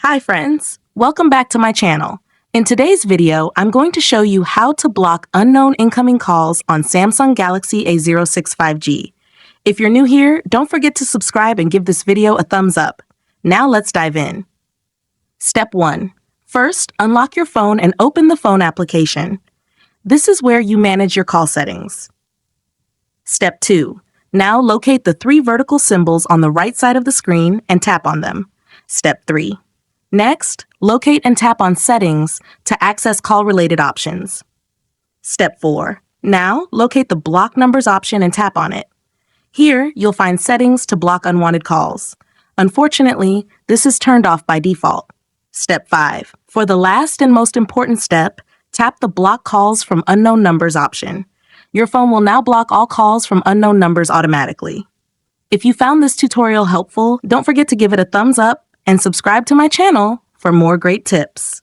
Hi friends, welcome back to my channel. In today's video, I'm going to show you how to block unknown incoming calls on Samsung Galaxy A06 5G. If you're new here, don't forget to subscribe and give this video a thumbs up. Now let's dive in. Step 1. First, unlock your phone and open the phone application. This is where you manage your call settings. Step 2. Now locate the 3 vertical symbols on the right side of the screen and tap on them. Step 3. Next, locate and tap on Settings to access call-related options. Step 4. Now, locate the Block Numbers option and tap on it. Here, you'll find settings to block unwanted calls. Unfortunately, this is turned off by default. Step 5. For the last and most important step, tap the Block Calls from Unknown Numbers option. Your phone will now block all calls from unknown numbers automatically. If you found this tutorial helpful, don't forget to give it a thumbs up and subscribe to my channel for more great tips.